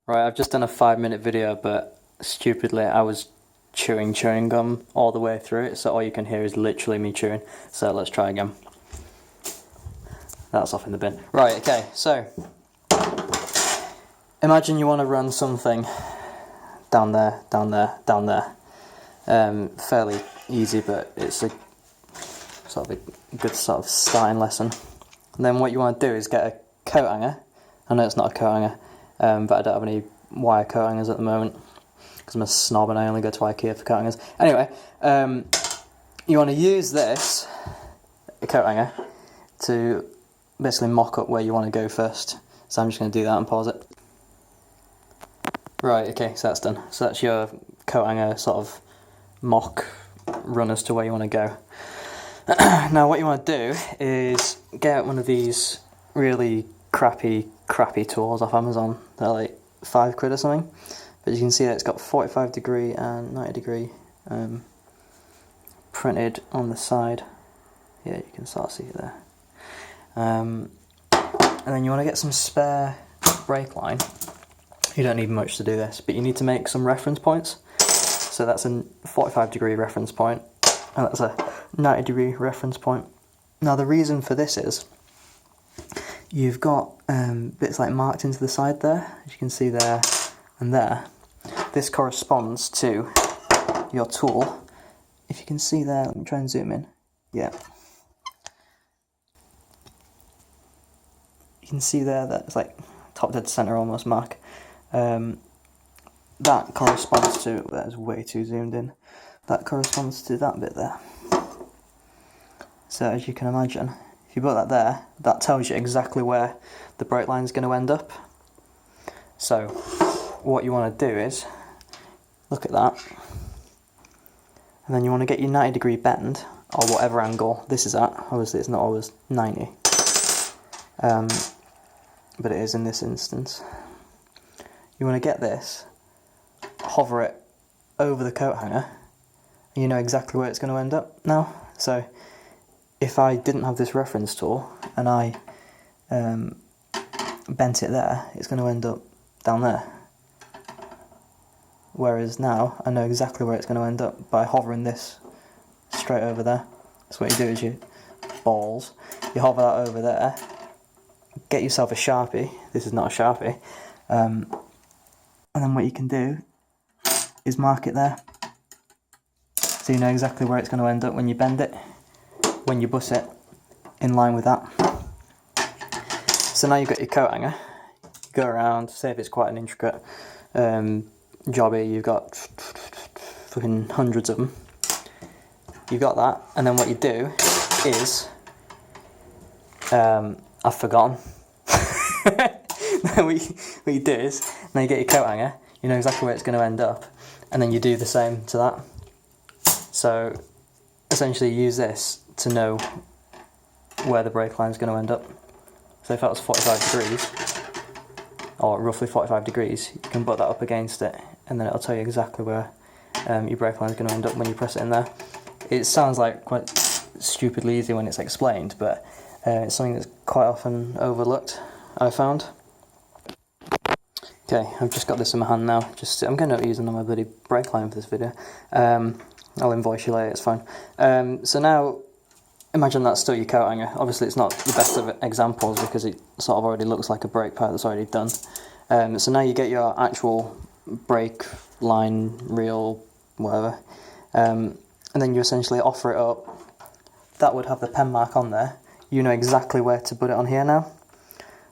Right, I've just done a 5 minute video, but stupidly I was chewing gum all the way through it, so all you can hear is literally me chewing. So let's try again. That's off in the bin. Right, okay, so imagine you want to run something down there, down there, down there. Fairly easy, but it's a sort of a good sort of starting lesson. And then what you want to do is get a coat hanger. I know it's not a coat hanger, but I don't have any wire coat hangers at the moment because I'm a snob and I only go to IKEA for coat hangers. Anyway, you want to use this, a coat hanger, to basically mock up where you want to go first. So I'm just going to do that and pause it. Right, okay, so that's done. So that's your coat hanger sort of mock run as to where you want to go. Now what you want to do is get out one of these really crappy tools off Amazon. They're like £5 or something. But you can see that it's got 45° and 90° printed on the side. Yeah, you can sort of see it there. And then you want to get some spare brake line. You don't need much to do this, but you need to make some reference points. So that's a 45° reference point, and that's a 90° reference point. Now the reason for this is, you've got bits like marked into the side there, as you can see there and there. This corresponds to your tool. If you can see there, let me try and zoom in. Yeah. You can see there that it's like top dead center almost mark. That corresponds to, that's way too zoomed in, that corresponds to that bit there. So as you can imagine, if you put that there, that tells you exactly where the brake line is going to end up. So what you want to do is look at that, and then you want to get your 90° bend, or whatever angle this is at. Obviously it's not always 90, but it is in this instance. You want to get this, hover it over the coat hanger, and you know exactly where it's going to end up now. So if I didn't have this reference tool and I bent it there, it's going to end up down there. Whereas now I know exactly where it's going to end up by hovering this straight over there. So what you do is you hover that over there, get yourself a Sharpie. This is not a Sharpie. And then what you can do is mark it there. So you know exactly where it's going to end up when you bend it, when you bus it, in line with that. So now you've got your coat hanger. You go around, say if it's quite an intricate jobby, you've got fucking hundreds of them. You've got that, and then what you do is, I've forgotten. What you do is, now you get your coat hanger, you know exactly where it's going to end up, and then you do the same to that. So essentially you use this to know where the brake line is going to end up. So if that was 45°, or roughly 45°, you can put that up against it, and then it'll tell you exactly where your brake line is going to end up when you press it in there. It sounds like quite stupidly easy when it's explained, but it's something that's quite often overlooked, I found. Okay, I've just got this in my hand now. I'm going to use it on my bloody brake line for this video. I'll invoice you later, it's fine. So now, imagine that's still your coat hanger. Obviously it's not the best of examples because it sort of already looks like a brake part that's already done. So now you get your actual brake line, reel, whatever, and then you essentially offer it up. That would have the pen mark on there. You know exactly where to put it on here now.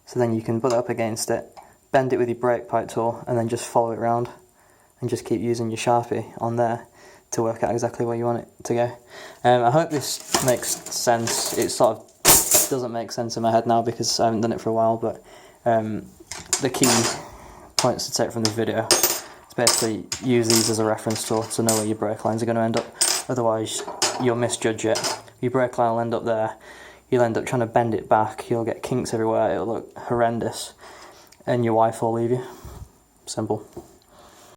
So then you can put it up against it, bend it with your brake pipe tool, and then just follow it around and just keep using your Sharpie on there to work out exactly where you want it to go. I hope this makes sense. It sort of doesn't make sense in my head now because I haven't done it for a while, but the key points to take from this video is basically use these as a reference tool to know where your brake lines are going to end up. Otherwise you'll misjudge it. Your brake line will end up there, you'll end up trying to bend it back, you'll get kinks everywhere, it'll look horrendous, and your wife will leave you. Simple.